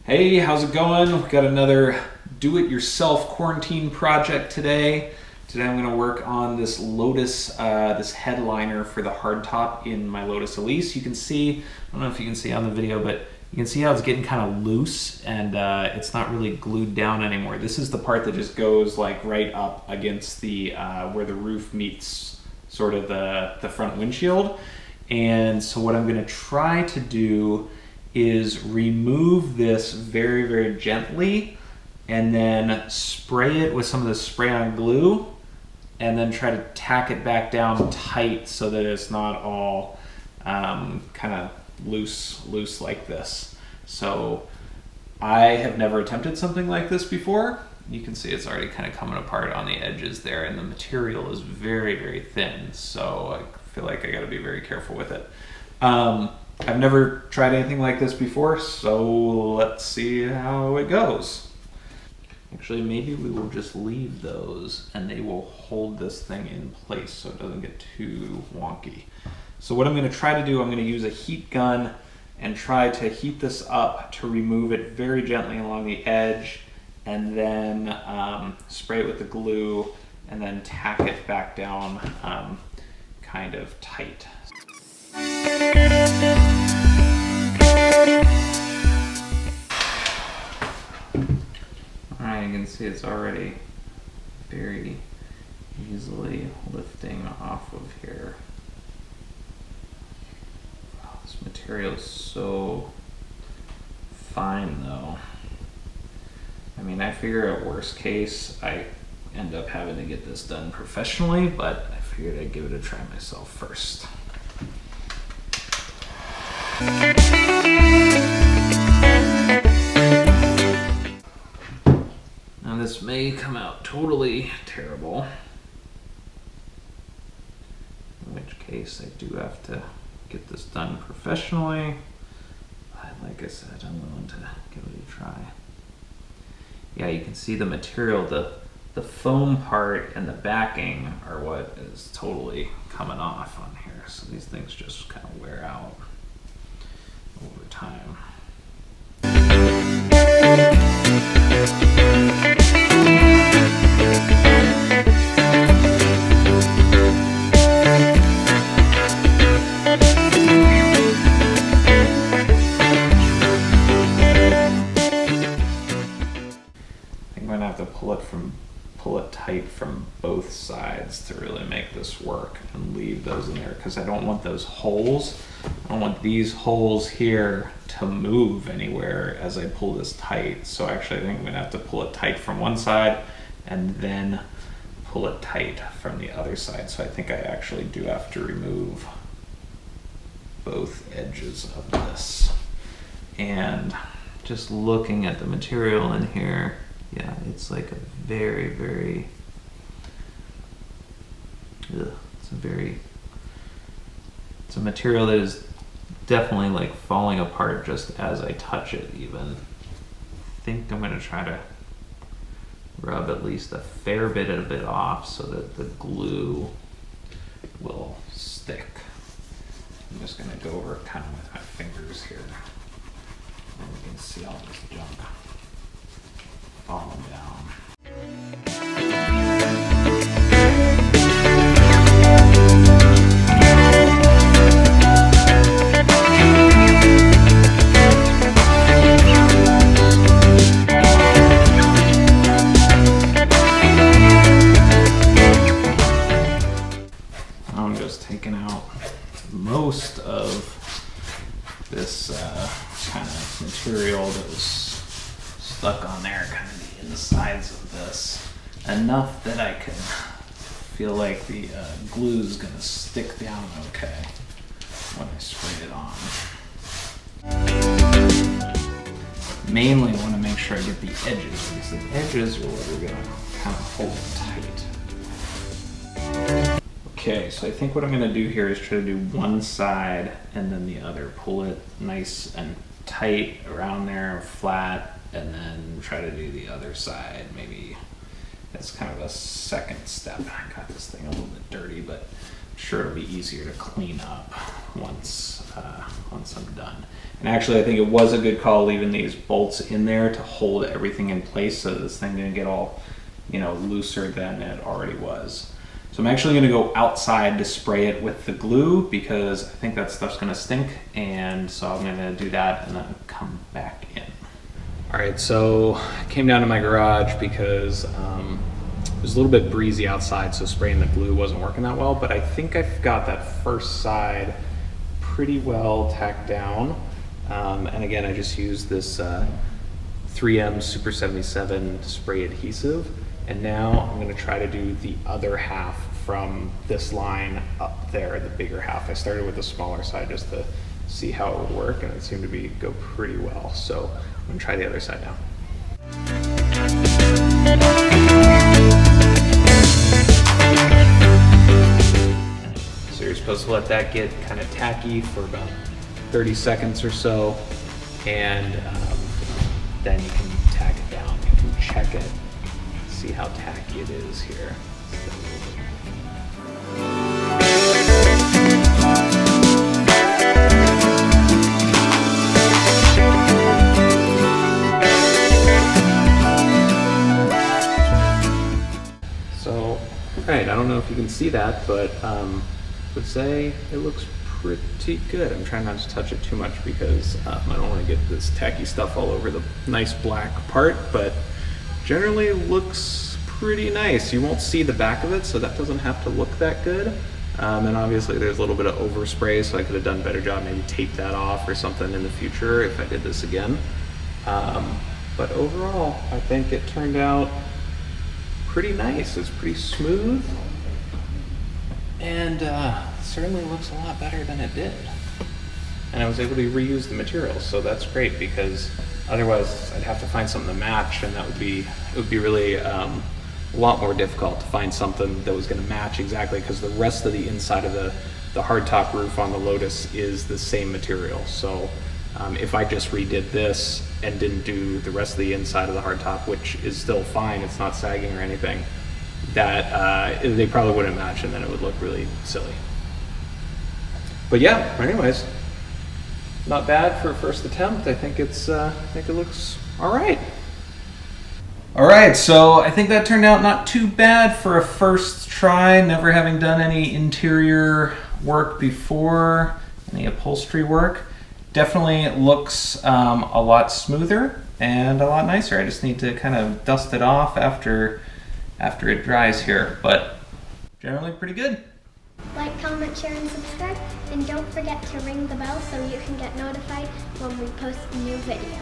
Hey, how's it going? We've got another do-it-yourself quarantine project today. Today I'm going to work on this Lotus, this headliner for the hardtop in my Lotus Elise. You can see, I don't know if you can see on the video, but you can see how it's getting kind of loose and it's not really glued down anymore. This is the part that just goes like right up against the, where the roof meets sort of the front windshield. And so what I'm going to try to do is remove this very, very gently and then spray it with some of the spray-on glue and then try to tack it back down tight so that it's not all kind of loose like this. So I have never attempted something like this before. You can see it's already kind of coming apart on the edges there, and the material is very, very thin, so I feel like I got to be very careful with it. I've never tried anything like this before, so let's see how it goes. Actually, maybe we will just leave those and they will hold this thing in place so it doesn't get too wonky. So what I'm going to try to do, I'm going to use a heat gun and try to heat this up to remove it very gently along the edge, and then spray it with the glue and then tack it back down kind of tight. Alright, you can see it's already very easily lifting off of here. Oh, this material is so fine though. I mean, I figure at worst case I end up having to get this done professionally, but I figured I'd give it a try myself first. Now this may come out totally terrible, in which case I do have to get this done professionally, but like I said, I'm willing to give it a try. Yeah, you can see the material, the foam part and the backing are what is totally coming off on here, so these things just kind of wear out over time. I'm going to have to pull it tight from both sides to really make this work and leave those in there, because I don't want those holes. I don't want these holes here to move anywhere as I pull this tight. So actually I think I'm going to have to pull it tight from one side and then pull it tight from the other side. So I think I actually do have to remove both edges of this. And just looking at the material in here, yeah, it's like a very, very, it's a material that is definitely like falling apart just as I touch it even. I think I'm gonna try to rub at least a fair bit of it off so that the glue will stick. I'm just gonna go over it kind of with my fingers here, and you can see all this junk falling down. I'm just taking out most of this kind of material that was stuck on there, kind of the insides of this, enough that I can feel like the glue is going to stick down okay when I spray it on. Mainly I want to make sure I get the edges, because the edges are what are going to kind of hold it tight. Okay, so I think what I'm going to do here is try to do one side and then the other. Pull it nice and tight around there, flat, and then try to do the other side. Maybe that's kind of a second step. I got this thing a little bit dirty, but I'm sure it'll be easier to clean up once I'm done. And actually, I think it was a good call leaving these bolts in there to hold everything in place so this thing didn't get all, you know, looser than it already was. So I'm actually gonna go outside to spray it with the glue because I think that stuff's gonna stink, and so I'm gonna do that and then come back in. All right, so I came down to my garage because it was a little bit breezy outside, so spraying the glue wasn't working that well, but I think I've got that first side pretty well tacked down. And again, I just used this 3M Super 77 spray adhesive. And now I'm gonna try to do the other half from this line up there, the bigger half. I started with the smaller side just to see how it would work, and it seemed to go pretty well. So I'm gonna try the other side now. So you're supposed to let that get kind of tacky for about 30 seconds or so, and then you can tack it down. You can check it, see how tacky it is here. So, all right, I don't know if you can see that, but I would say it looks pretty good. I'm trying not to touch it too much because I don't want to get this tacky stuff all over the nice black part, but generally looks pretty nice. You won't see the back of it, so that doesn't have to look that good. And obviously there's a little bit of overspray, so I could have done a better job, maybe tape that off or something in the future if I did this again. But overall, I think it turned out pretty nice. It's pretty smooth, and certainly looks a lot better than it did. And I was able to reuse the materials, so that's great, because otherwise I'd have to find something to match, and it would be really a lot more difficult to find something that was going to match exactly, because the rest of the inside of the hardtop roof on the Lotus is the same material. So if I just redid this and didn't do the rest of the inside of the hardtop, which is still fine, it's not sagging or anything, that they probably wouldn't match, and then it would look really silly. But yeah, anyways, not bad for a first attempt. I think it looks all right. All right, so I think that turned out not too bad for a first try, never having done any interior work before, any upholstery work. Definitely looks a lot smoother and a lot nicer. I just need to kind of dust it off after it dries here, but generally pretty good. Like, comment, share, and subscribe, and don't forget to ring the bell so you can get notified when we post a new video.